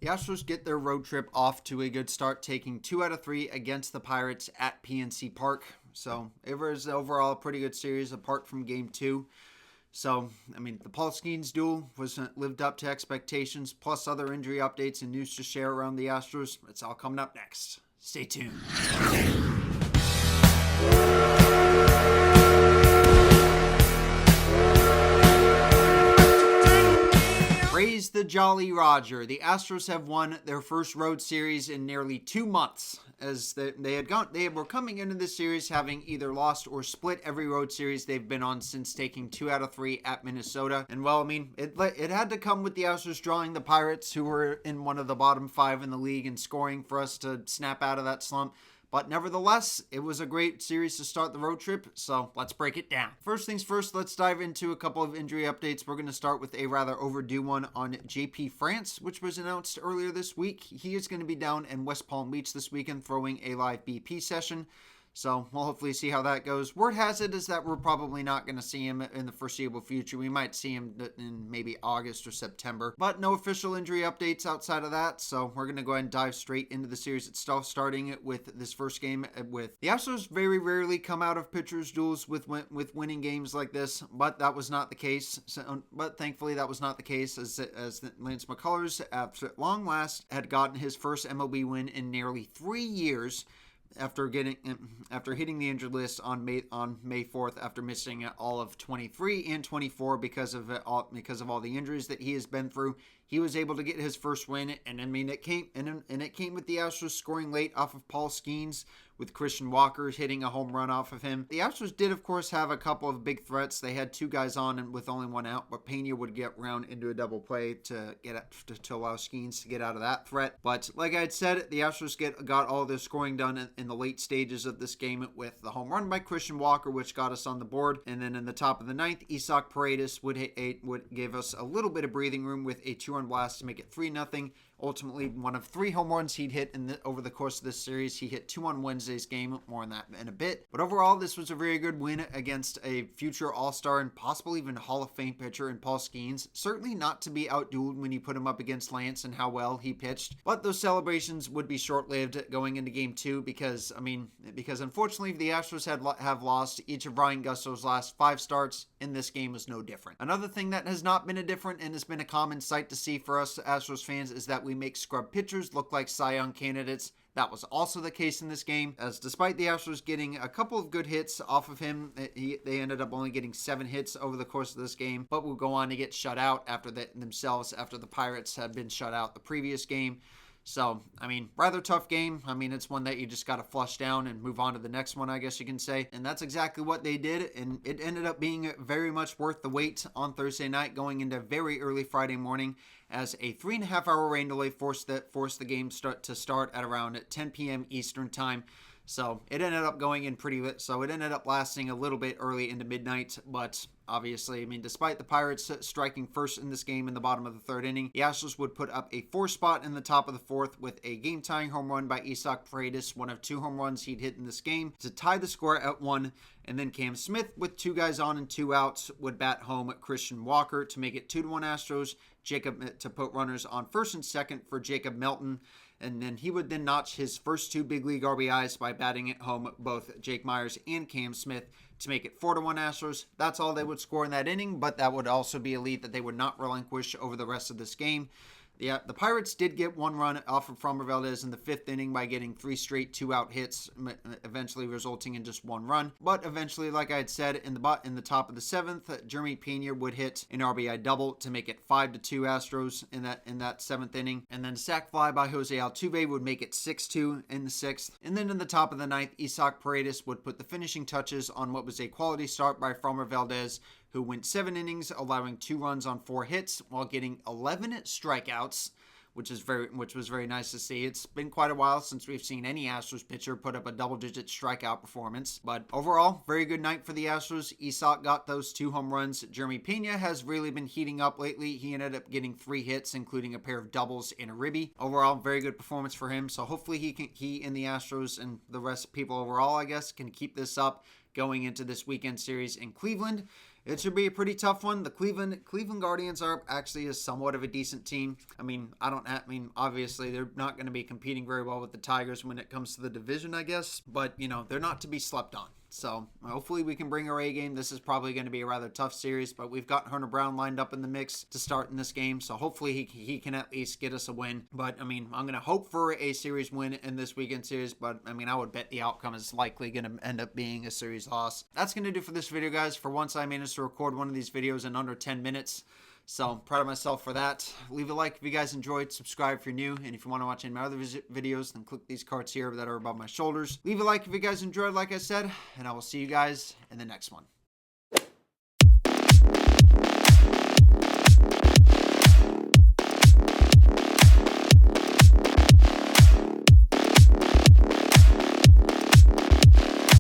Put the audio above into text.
The Astros get their road trip off to a good start, taking 2 out of 3 against the Pirates at PNC Park. So it was overall a pretty good series apart from Game 2. So, the Paul Skeens duel lived up to expectations, plus other injury updates and news to share around the Astros. It's all coming up next. Stay tuned. Praise the Jolly Roger. The Astros have won their first road series in nearly 2 months, as they were coming into this series having either lost or split every road series they've been on since taking 2 out of 3 at Minnesota. And it had to come with the Astros drawing the Pirates, who were in one of the bottom 5 in the league, and scoring for us to snap out of that slump. But nevertheless, it was a great series to start the road trip, so let's break it down. First things first, let's dive into a couple of injury updates. We're going to start with a rather overdue one on JP France, which was announced earlier this week. He is going to be down in West Palm Beach this weekend throwing a live BP session. So we'll hopefully see how that goes. Word has it is that we're probably not going to see him in the foreseeable future. We might see him in maybe August or September. But no official injury updates outside of that. So we're going to go ahead and dive straight into the series itself, starting with this first game. With the Astros very rarely come out of pitchers' duels with winning games like this. But that was not the case. But thankfully that was not the case, as Lance McCullers, at long last, had gotten his first MLB win in nearly 3 years. After hitting the injured list on May 4th, after missing all of 23 and 24 because of all the injuries that he has been through, he was able to get his first win, and it came with the Astros scoring late off of Paul Skeens, with Christian Walker hitting a home run off of him. The Astros did, of course, have a couple of big threats. They had 2 guys on and with only 1 out, but Pena would get round into a double play to allow Skeens to get out of that threat. But like I had said, the Astros got all their scoring done in the late stages of this game with the home run by Christian Walker, which got us on the board. And then in the top of the 9th, Isaac Paredes would give us a little bit of breathing room with a 2-run blast to make it 3-0. Ultimately, one of 3 home runs he'd hit over the course of this series. He hit 2 on Wednesday's game, more on that in a bit. But overall, this was a very good win against a future All-Star and possibly even Hall of Fame pitcher in Paul Skeens. Certainly not to be outdueled when you put him up against Lance and how well he pitched. But those celebrations would be short-lived going into Game 2 because unfortunately the Astros have lost each of Ryan Gusso's last 5 starts, and this game was no different. Another thing that has not been a different and has been a common sight to see for us Astros fans is that we make scrub pitchers look like Cy Young candidates. That was also the case in this game, as despite the Astros getting a couple of good hits off of him, they ended up only getting 7 hits over the course of this game, but will go on to get shut out after the Pirates had been shut out the previous game. So, rather tough game. It's one that you just got to flush down and move on to the next one, I guess you can say. And that's exactly what they did, and it ended up being very much worth the wait on Thursday night going into very early Friday morning, as a 3.5-hour rain delay forced the game to start at around 10 p.m. Eastern Time. So it ended up going in pretty late. So it ended up lasting a little bit early into midnight. But obviously, despite the Pirates striking first in this game in the bottom of the 3rd inning, the Astros would put up a 4 spot in the top of the 4th with a game-tying home run by Isaac Paredes, one of 2 home runs he'd hit in this game, to tie the score at 1. And then Cam Smith, with 2 guys on and 2 outs, would bat home Christian Walker to make it 2-1 Astros. Jacob to put runners on first and second for Jacob Melton. And then he would then notch his first 2 big league RBIs by batting at home both Jake Myers and Cam Smith to make it 4-1 Astros. That's all they would score in that inning, but that would also be a lead that they would not relinquish over the rest of this game. The Pirates did get 1 run off of Framber Valdez in the 5th inning by getting 3 straight 2-out hits, eventually resulting in just 1 run. But eventually, like I had said, in the top of the 7th, Jeremy Pena would hit an RBI double to make it 5-2 Astros in that 7th inning. And then a sac fly by Jose Altuve would make it 6-2 in the 6th. And then in the top of the 9th, Isaac Paredes would put the finishing touches on what was a quality start by Framber Valdez, who went 7 innings, allowing 2 runs on 4 hits while getting 11 strikeouts, which was very nice to see. It's been quite a while since we've seen any Astros pitcher put up a double-digit strikeout performance. But overall, very good night for the Astros. Isaac got those 2 home runs. Jeremy Pena has really been heating up lately. He ended up getting 3 hits, including a pair of doubles and a ribby. Overall, very good performance for him. So hopefully he and the Astros and the rest of people overall, I guess, can keep this up going into this weekend series in Cleveland. It should be a pretty tough one. The Cleveland Guardians are actually somewhat of a decent team. I mean, obviously they're not going to be competing very well with the Tigers when it comes to the division, I guess. But, you know, they're not to be slept on. So hopefully we can bring our A game. This is probably going to be a rather tough series, but we've got Hunter Brown lined up in the mix to start in this game. So hopefully he can at least get us a win. But, I mean, I'm going to hope for a series win in this weekend series. But, I mean, I would bet the outcome is likely going to end up being a series loss. That's going to do for this video, guys. For once, I managed to record one of these videos in under 10 minutes. So I'm proud of myself for that. Leave a like if you guys enjoyed. Subscribe if you're new. And if you want to watch any of my other videos, then click these cards here that are above my shoulders. Leave a like if you guys enjoyed, like I said. And I will see you guys in the next one.